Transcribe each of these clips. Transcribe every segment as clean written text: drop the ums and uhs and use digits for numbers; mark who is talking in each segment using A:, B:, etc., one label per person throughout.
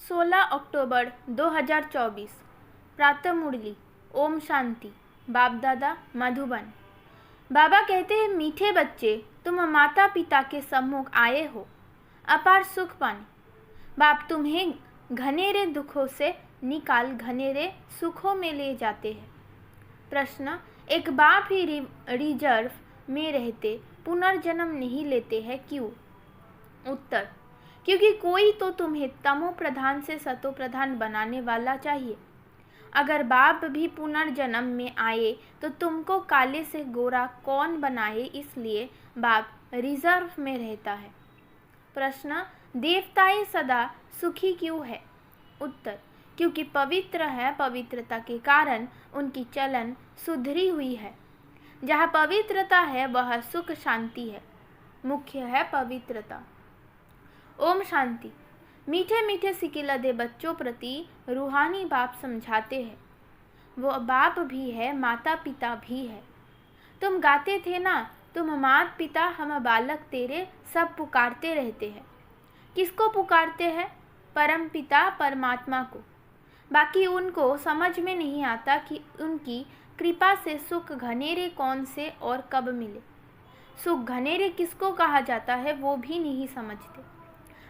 A: 16 अक्टूबर 2024 प्रातः मुरली। ओम शांति। बाप दादा मधुबन। बाबा कहते हैं, मीठे बच्चे, तुम माता पिता के सम्मुख आए हो अपार सुख पाने। बाप तुम्हें घनेरे दुखों से निकाल घनेरे सुखों में ले जाते हैं। प्रश्न, एक बाप ही रिजर्व में रहते पुनर्जन्म नहीं लेते हैं, क्यों? उत्तर, क्योंकि कोई तो तुम्हें तमो प्रधान से सतो प्रधान बनाने वाला चाहिए। अगर बाप भी पुनर्जन्म में आए तो तुमको काले से गोरा कौन बनाए, इसलिए बाप रिजर्व में रहता है। प्रश्न, देवताएं सदा सुखी क्यों है? उत्तर, क्योंकि पवित्र है, पवित्रता के कारण उनकी चलन सुधरी हुई है। जहाँ पवित्रता है वह सुख शांति है। मुख्य है पवित्रता। ओम शांति। मीठे मीठे सिकिलदे बच्चों प्रति रूहानी बाप समझाते हैं। वो बाप भी है, माता पिता भी है। तुम गाते थे ना, तुम मात पिता हम बालक तेरे सब पुकारते रहते हैं। किसको पुकारते हैं? परम पिता परमात्मा को। बाकी उनको समझ में नहीं आता कि उनकी कृपा से सुख घनेरे कौन से और कब मिले। सुख घनेरे किसको कहा जाता है वो भी नहीं समझते।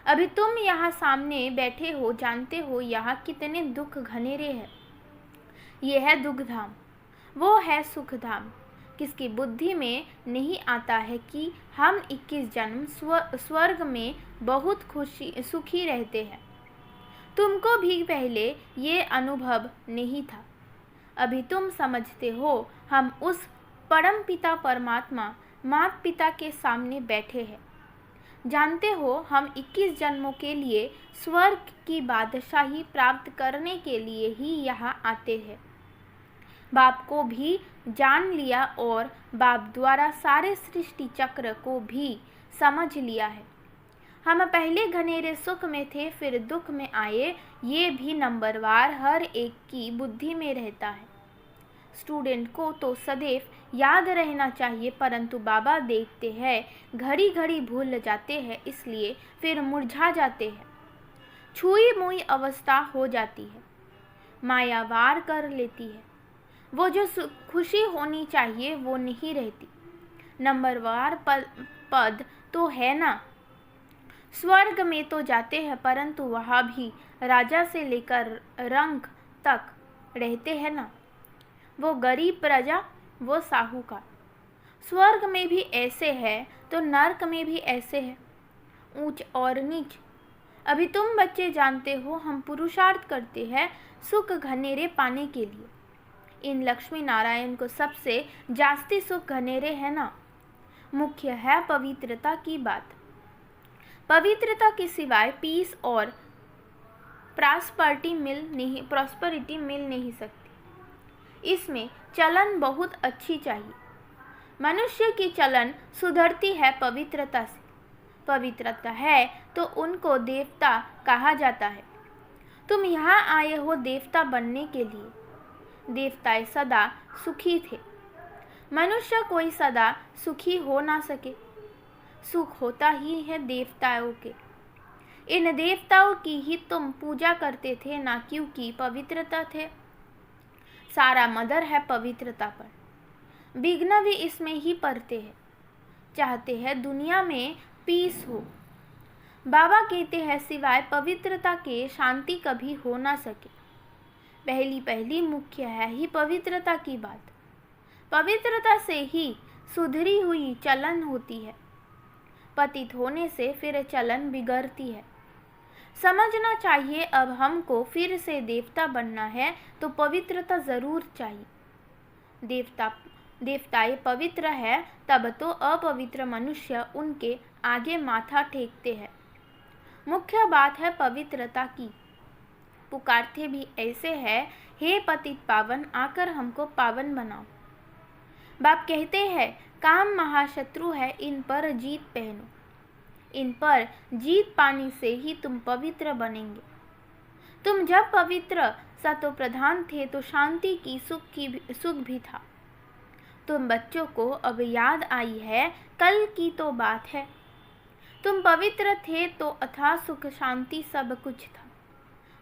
A: अभी तुम यहाँ सामने बैठे हो, जानते हो यहाँ कितने दुख घनेरे हैं। ये है दुख धाम, वो है सुख धाम। किसकी बुद्धि में नहीं आता है कि हम 21 जन्म स्वर्ग में बहुत सुखी रहते हैं। तुमको भी पहले ये अनुभव नहीं था। अभी तुम समझते हो हम उस परम पिता परमात्मा माता पिता के सामने बैठे हैं। जानते हो हम 21 जन्मों के लिए स्वर्ग की बादशाही प्राप्त करने के लिए ही यहाँ आते हैं। बाप को भी जान लिया और बाप द्वारा सारे सृष्टि चक्र को भी समझ लिया है। हम पहले घनेरे सुख में थे, फिर दुख में आए, ये भी नंबरवार हर एक की बुद्धि में रहता है। स्टूडेंट को तो सदैव याद रहना चाहिए, परंतु बाबा देखते हैं घड़ी घड़ी भूल जाते हैं, इसलिए फिर मुरझा जाते हैं। छुई मुई अवस्था हो जाती है, माया वार कर लेती है। वो जो खुशी होनी चाहिए वो नहीं रहती। नंबरवार पद तो है ना। स्वर्ग में तो जाते हैं, परंतु वहाँ भी राजा से लेकर रंक तक रहते हैं ना। वो गरीब प्रजा, वो साहूकार। स्वर्ग में भी ऐसे है तो नर्क में भी ऐसे है, ऊंच और नीच। अभी तुम बच्चे जानते हो हम पुरुषार्थ करते हैं सुख घनेरे पाने के लिए। इन लक्ष्मी नारायण को सबसे जास्ती सुख घनेरे है ना। मुख्य है पवित्रता की बात। पवित्रता के सिवाय पीस और प्रॉस्पेरिटी मिल नहीं सकती। इसमें चलन बहुत अच्छी चाहिए। मनुष्य की चलन सुधरती है पवित्रता से। पवित्रता है तो उनको देवता कहा जाता है। तुम यहाँ आए हो देवता बनने के लिए। देवताएं सदा सुखी थे। मनुष्य कोई सदा सुखी हो ना सके। सुख होता ही है देवताओं के। इन देवताओं की ही तुम पूजा करते थे ना, क्योंकि पवित्रता थे। सारा मदर है पवित्रता पर। विघ्न भी इसमें ही पड़ते हैं। चाहते हैं दुनिया में पीस हो। बाबा कहते हैं सिवाय पवित्रता के शांति कभी हो ना सके। पहली मुख्य है ही पवित्रता की बात। पवित्रता से ही सुधरी हुई चलन होती है। पतित होने से फिर चलन बिगड़ती है। समझना चाहिए अब हमको फिर से देवता बनना है तो पवित्रता जरूर चाहिए। देवताएं पवित्र है तब तो अपवित्र मनुष्य उनके आगे माथा टेकते हैं। मुख्य बात है पवित्रता की। पुकारते भी ऐसे है, हे पतित पावन आकर हमको पावन बनाओ। बाप कहते हैं काम महाशत्रु है, इन पर जीत पहनो। इन पर जीत पाने से ही तुम पवित्र बनेंगे। तुम जब पवित्र सतो प्रधान थे तो शांति की सुख भी था। तुम बच्चों को अब याद आई है, कल की तो बात है। तुम पवित्र थे तो अथाह सुख शांति सब कुछ था।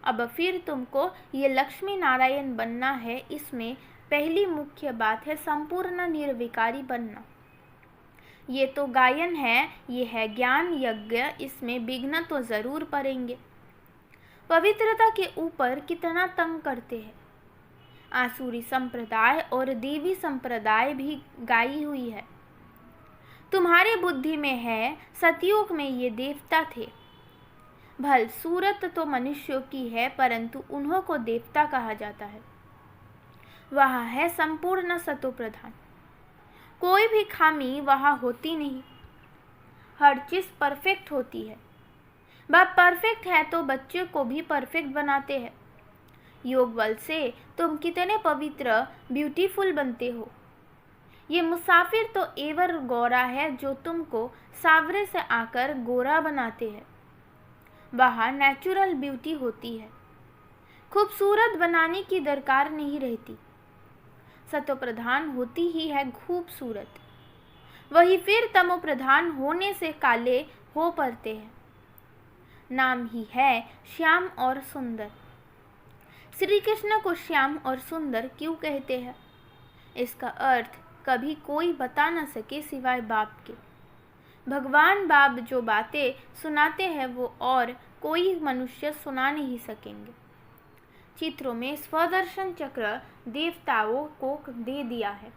A: अब फिर तुमको ये लक्ष्मी नारायण बनना है। इसमें पहली मुख्य बात है संपूर्ण निर्विकारी बनना। ये तो गायन है, ये है ज्ञान यज्ञ, इसमें विघ्न तो जरूर पड़ेंगे। पवित्रता के ऊपर कितना तंग करते हैं। आसुरी संप्रदाय और देवी संप्रदाय भी गाई हुई है। तुम्हारी बुद्धि में है सतयुग में ये देवता थे। भल सूरत तो मनुष्यों की है, परंतु उन्हों को देवता कहा जाता है। वह है संपूर्ण सतो प्रधान। कोई भी खामी वहाँ होती नहीं, हर चीज परफेक्ट होती है। बाप परफेक्ट है तो बच्चे को भी परफेक्ट बनाते हैं। योग बल से तुम कितने पवित्र ब्यूटीफुल बनते हो। ये मुसाफिर तो एवर गोरा है जो तुमको सावरे से आकर गोरा बनाते हैं। वहाँ नेचुरल ब्यूटी होती है, खूबसूरत बनाने की दरकार नहीं रहती। सतो प्रधान होती ही है खूबसूरत, वही फिर तमो प्रधान होने से काले हो पड़ते हैं। नाम ही है श्याम और सुंदर। श्री कृष्ण को श्याम और सुंदर क्यों कहते हैं? इसका अर्थ कभी कोई बता न सके सिवाय बाप के। भगवान बाप जो बातें सुनाते हैं वो और कोई मनुष्य सुना नहीं सकेंगे। चित्रों में स्वदर्शन चक्र देवताओं को दे दिया है।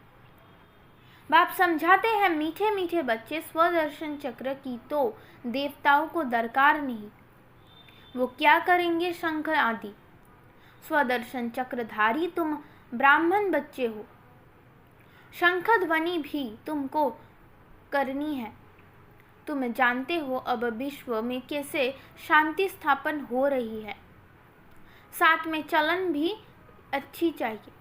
A: बाप समझाते हैं मीठे मीठे बच्चे स्वदर्शन चक्र की तो देवताओं को दरकार नहीं। वो क्या करेंगे? शंख आदि। स्वदर्शन चक्रधारी तुम ब्राह्मण बच्चे हो, शंख ध्वनि भी तुमको करनी है। तुम जानते हो अब विश्व में कैसे शांति स्थापन हो रही है। साथ में चलन भी अच्छी चाहिए।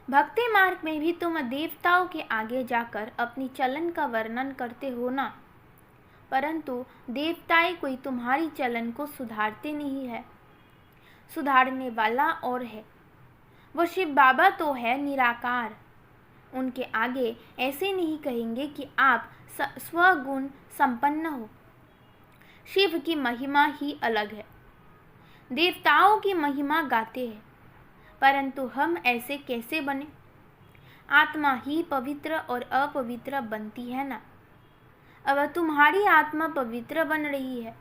A: भक्ति मार्ग में भी तुम देवताओं के आगे जाकर अपनी चलन का वर्णन करते हो ना, परंतु देवताएं कोई तुम्हारी चलन को सुधारते नहीं है। सुधारने वाला और है, वो शिव बाबा तो है निराकार। उनके आगे ऐसे नहीं कहेंगे कि आप स्वगुण संपन्न हो। शिव की महिमा ही अलग है, देवताओं की महिमा गाते हैं, परंतु हम ऐसे कैसे बने? आत्मा ही पवित्र और अपवित्र बनती है ना। अब तुम्हारी आत्मा पवित्र बन रही है।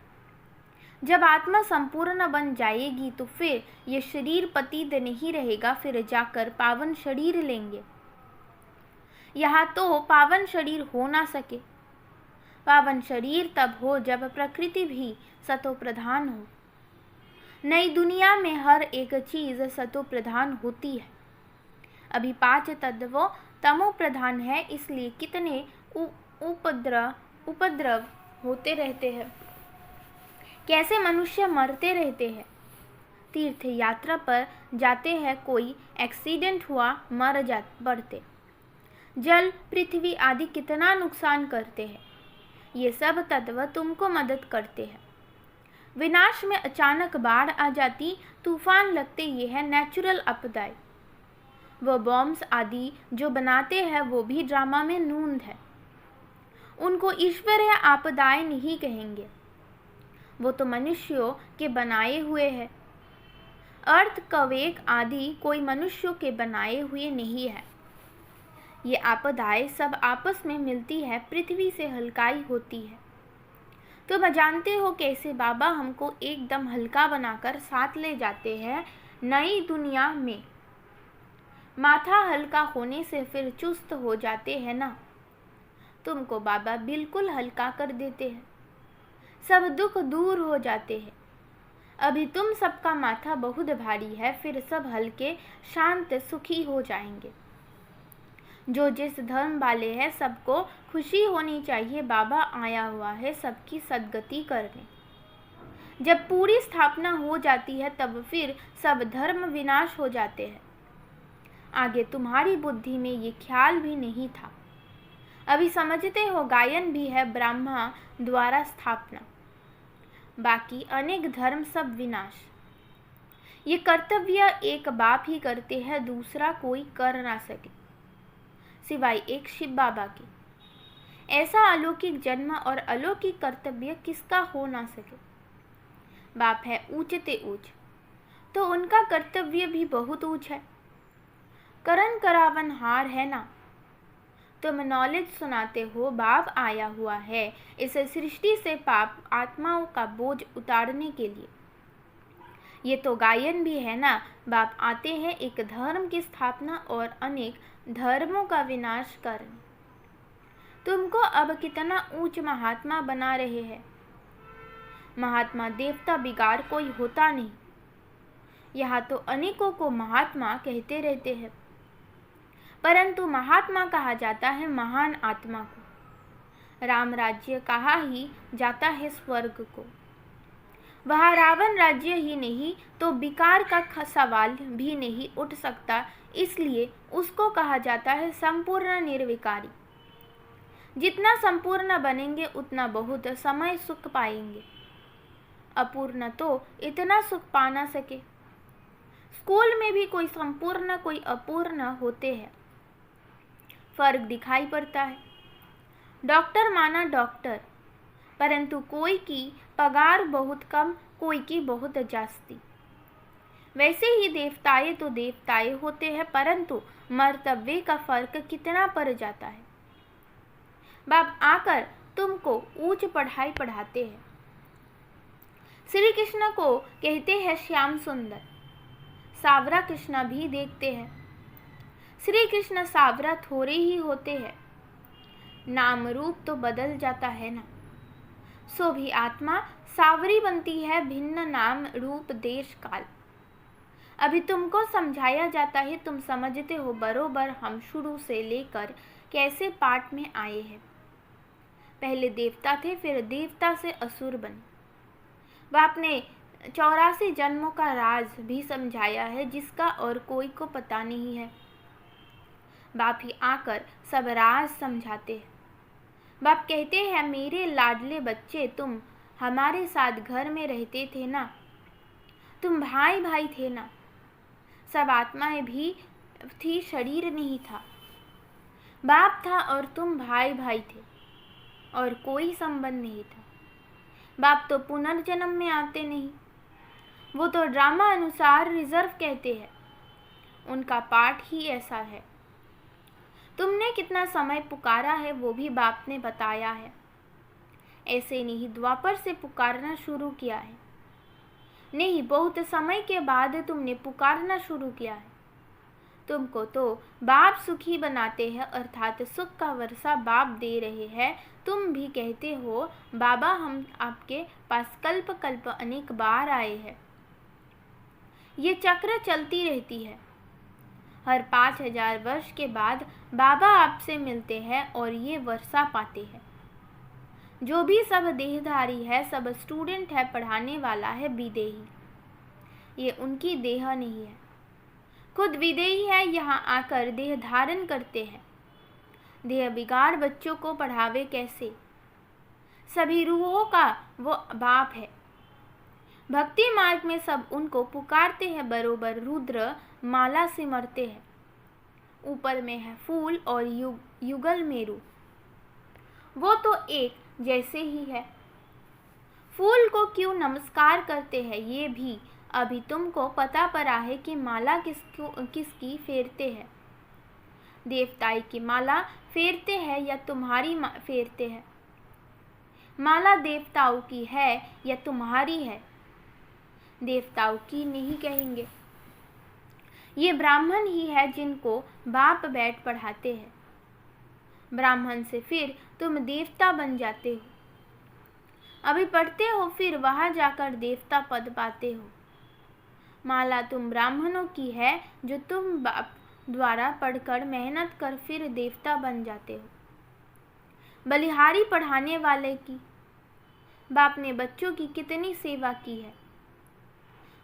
A: जब आत्मा संपूर्ण बन जाएगी तो फिर ये शरीर पतित नहीं रहेगा, फिर जाकर पावन शरीर लेंगे। यहाँ तो पावन शरीर हो ना सके। पावन शरीर तब हो जब प्रकृति भी सतो प्रधान हो। नई दुनिया में हर एक चीज सतो प्रधान होती है। अभी 5 तत्वों तमो प्रधान है, इसलिए कितने उपद्रव होते रहते हैं। कैसे मनुष्य मरते रहते हैं। तीर्थ यात्रा पर जाते हैं, कोई एक्सीडेंट हुआ, पड़ते। जल पृथ्वी आदि कितना नुकसान करते हैं। ये सब तत्व तुमको मदद करते हैं। विनाश में अचानक बाढ़ आ जाती, तूफान लगते, ये है नेचुरल आपदाएं। वो बॉम्ब्स आदि जो बनाते हैं वो भी ड्रामा में नूंद है। उनको ईश्वरीय आपदाएं नहीं कहेंगे, वो तो मनुष्यों के बनाए हुए हैं। अर्थक्वेक आदि कोई मनुष्यों के बनाए हुए नहीं है। ये आपदाएं सब आपस में मिलती है, पृथ्वी से हल्काई होती है। तुम जानते हो कैसे बाबा हमको एकदम हल्का बनाकर साथ ले जाते हैं नई दुनिया में। माथा हल्का होने से फिर चुस्त हो जाते हैं ना। तुमको बाबा बिल्कुल हल्का कर देते हैं, सब दुख दूर हो जाते हैं। अभी तुम सबका माथा बहुत भारी है, फिर सब हल्के शांत सुखी हो जाएंगे। जो जिस धर्म वाले हैं सबको खुशी होनी चाहिए। बाबा आया हुआ है सबकी सद्गति करने। जब पूरी स्थापना हो जाती है तब फिर सब धर्म विनाश हो जाते हैं। आगे तुम्हारी बुद्धि में ये ख्याल भी नहीं था। अभी समझते हो गायन भी है ब्रह्मा द्वारा स्थापना, बाकी अनेक धर्म सब विनाश। ये कर्तव्य एक बाप ही करते हैं, दूसरा कोई कर ना सके सिवाय एक शिव बाबा के। ऐसा अलौकिक जन्म और अलौकिक कर्तव्य किसका हो ना सके। बाप है ऊंचते ऊंच, तो उनका कर्तव्य भी बहुत ऊंच है। करण करावन हार है ना। तुम नॉलेज सुनाते हो, बाप आया हुआ है इस सृष्टि से पाप आत्माओं का बोझ उतारने के लिए। ये तो गायन भी है ना। बाप आते हैं एक धर्म की स्थापना और अनेक धर्मों का विनाश करने। तुमको अब कितना ऊंच महात्मा बना रहे हैं। महात्मा देवता बिगाड़ कोई होता नहीं। यहाँ तो अनेकों को महात्मा कहते रहते हैं, परंतु महात्मा कहा जाता है महान आत्मा को। राम राज्य कहा ही जाता है स्वर्ग को। वह रावण राज्य ही नहीं तो विकार का सवाल भी नहीं उठ सकता, इसलिए उसको कहा जाता है संपूर्ण निर्विकारी। जितना संपूर्ण बनेंगे उतना बहुत समय सुख पाएंगे। अपूर्ण तो इतना सुख पा ना सके। स्कूल में भी कोई संपूर्ण कोई अपूर्ण होते हैं, फर्क दिखाई पड़ता है। डॉक्टर माना डॉक्टर, परंतु कोई की पगार बहुत कम, कोई की बहुत जास्ती। वैसे ही देवताए तो देवताए होते हैं, परंतु मर्तबे का फर्क कितना पड़ जाता है। बाप आकर तुमको ऊंच पढ़ाई पढ़ाते हैं। श्री कृष्ण को कहते हैं श्याम सुंदर, सावरा कृष्ण भी देखते हैं। श्री कृष्ण सावरा थोड़े ही होते हैं, नाम रूप तो बदल जाता है ना। सो भी आत्मा सावरी बनती है, भिन्न नाम रूप देश काल। अभी तुमको समझाया जाता है, तुम समझते हो बरोबर। हम शुरू से लेकर कैसे पाठ में आए हैं। पहले देवता थे, फिर देवता से असुर बने। वह अपने 84 जन्मों का राज भी समझाया है, जिसका और कोई को पता नहीं है। बाप ही आकर सब राज समझाते हैं। बाप कहते हैं मेरे लाडले बच्चे, तुम हमारे साथ घर में रहते थे ना, तुम भाई भाई थे ना। सब आत्माएं भी थी, शरीर नहीं था। बाप था और तुम भाई भाई थे और कोई संबंध नहीं था। बाप तो पुनर्जन्म में आते नहीं, वो तो ड्रामा अनुसार रिजर्व कहते हैं। उनका पाठ ही ऐसा है। तुमने कितना समय पुकारा है वो भी बाप ने बताया है। ऐसे नहीं द्वापर से पुकारना शुरू किया है, नहीं बहुत समय के बाद तुमने पुकारना शुरू किया है। तुमको तो बाप सुखी बनाते हैं, अर्थात सुख का वर्षा बाप दे रहे हैं। तुम भी कहते हो बाबा हम आपके पास कल्प कल्प अनेक बार आए हैं। ये चक्र चलती रहती है। हर 5000 वर्ष के बाद बाबा आपसे मिलते हैं और ये वर्षा पाते हैं। जो भी सब देहधारी है, सब स्टूडेंट है, पढ़ाने वाला है विदेही। ये उनकी देह नहीं है, खुद विदेही है, यहाँ आकर देह धारण करते हैं। देह बिगाड़ बच्चों को पढ़ावे कैसे। सभी रूहों का वो बाप है। भक्ति मार्ग में सब उनको पुकारते हैं, बरोबर रुद्र माला सिमरते हैं। ऊपर में है फूल और युगल मेरू, वो तो एक जैसे ही है। फूल को क्यों नमस्कार करते हैं ये भी अभी तुमको पता पड़ा है कि माला किसकी फेरते हैं। देवताई की माला फेरते हैं या तुम्हारी फेरते हैं। माला देवताओं की है या तुम्हारी है। देवताओं की नहीं कहेंगे। ये ब्राह्मण ही है जिनको बाप बैठ पढ़ाते हैं। ब्राह्मण से फिर तुम देवता बन जाते हो। अभी पढ़ते हो, फिर वहां जाकर देवता पद पाते हो। माला तुम ब्राह्मणों की है, जो तुम बाप द्वारा पढ़कर मेहनत कर फिर देवता बन जाते हो। बलिहारी पढ़ाने वाले की, बाप ने बच्चों की कितनी सेवा की है।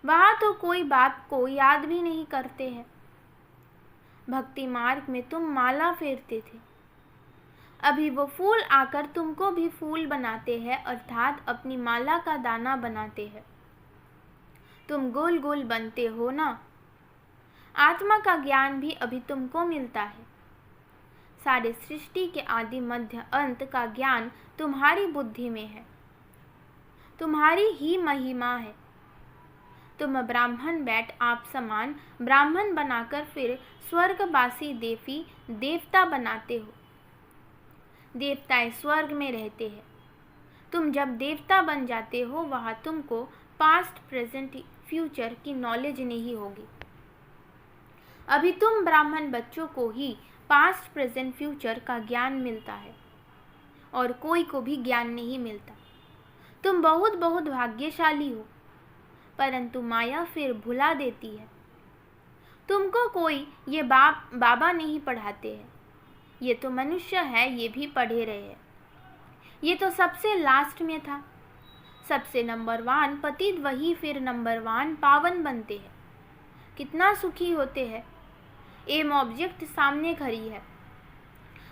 A: वहां तो कोई बाप को याद भी नहीं करते हैं। भक्ति मार्ग में तुम माला फेरते थे, अभी वो फूल आकर तुमको भी फूल बनाते हैं, अर्थात अपनी माला का दाना बनाते हैं। तुम गोल गोल बनते हो ना। आत्मा का ज्ञान भी अभी तुमको मिलता है। सारे सृष्टि के आदि मध्य अंत का ज्ञान तुम्हारी बुद्धि में है, तुम्हारी ही महिमा है। तुम ब्राह्मण बैठ आप समान ब्राह्मण बनाकर फिर स्वर्गवासी देवी देवता बनाते हो। देवताएं स्वर्ग में रहते हैं। तुम जब देवता बन जाते हो वहाँ तुमको पास्ट प्रेजेंट फ्यूचर की नॉलेज नहीं होगी। अभी तुम ब्राह्मण बच्चों को ही पास्ट प्रेजेंट फ्यूचर का ज्ञान मिलता है और कोई को भी ज्ञान नहीं मिलता। तुम बहुत बहुत भाग्यशाली हो, परंतु माया फिर भुला देती है। तुमको कोई ये बाबा नहीं पढ़ाते हैं, ये तो मनुष्य है, ये भी पढ़े रहे हैं। ये तो सबसे लास्ट में था। सबसे नंबर 1 पतित वही फिर नंबर 1 पावन बनते हैं। कितना सुखी होते हैं। एम ऑब्जेक्ट सामने खड़ी है।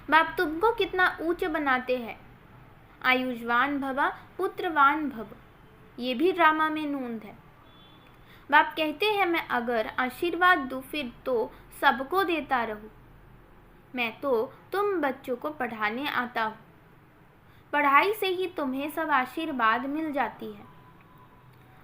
A: बाप तुमको कितना ऊंच बनाते हैं। आयुष्वान भव पुत्रवान भव, ये भी ड्रामा में नूंद है। बाप कहते हैं मैं अगर आशीर्वाद दूँ फिर तो सबको देता रहूँ। मैं तो तुम बच्चों को पढ़ाने आता हूँ। पढ़ाई से ही तुम्हें सब आशीर्वाद मिल जाती है।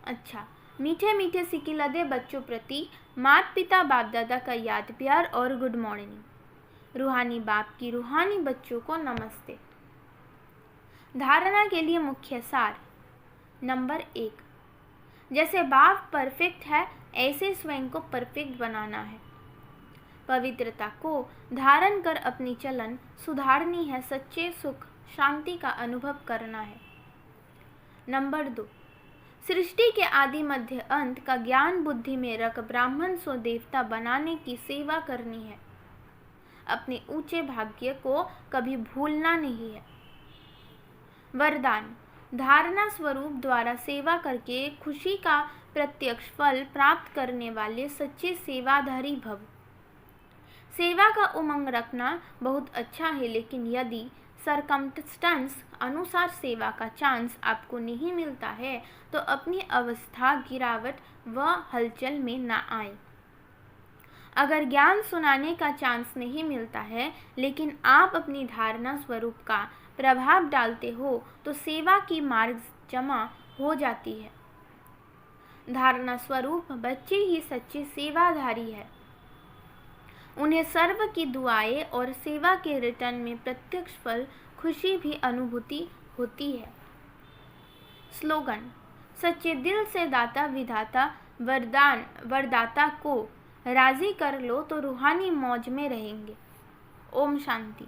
A: अच्छा, मीठे मीठे सिकिलदे बच्चों प्रति माता पिता बाप दादा का याद प्यार और गुड मॉर्निंग। रूहानी बाप की रूहानी बच्चों को नमस्ते। धारणा के लिए मुख्य सार। नंबर 1, जैसे बाप परफेक्ट है ऐसे स्वयं को परफेक्ट बनाना है। पवित्रता को धारण कर अपनी चलन सुधारनी है। सच्चे सुख शांति का अनुभव करना है। नंबर 2, सृष्टि के आदि मध्य अंत का ज्ञान बुद्धि में रख ब्राह्मण सो देवता बनाने की सेवा करनी है। अपने ऊंचे भाग्य को कभी भूलना नहीं है। वरदान, धारणा स्वरूप द्वारा सेवा करके खुशी का प्रत्यक्ष फल प्राप्त करने वाले सच्चे सेवाधारी भव। सेवा का उमंग रखना बहुत अच्छा है, लेकिन यदि सरकमस्टेंस अनुसार सेवा का चांस आपको नहीं मिलता है तो अपनी अवस्था गिरावट व हलचल में ना आए। अगर ज्ञान सुनाने का चांस नहीं मिलता है लेकिन आप अपनी धारणा स्वरूप का प्रभाव डालते हो तो सेवा की मार्ग जमा हो जाती है। धारणा स्वरूप बच्चे ही सच्चे सेवाधारी है। उन्हें सर्व की दुआएं और सेवा के रिटर्न में प्रत्यक्ष फल खुशी भी अनुभूति होती है। स्लोगन, सच्चे दिल से दाता विधाता वरदाता को राजी कर लो तो रूहानी मौज में रहेंगे। ओम शांति।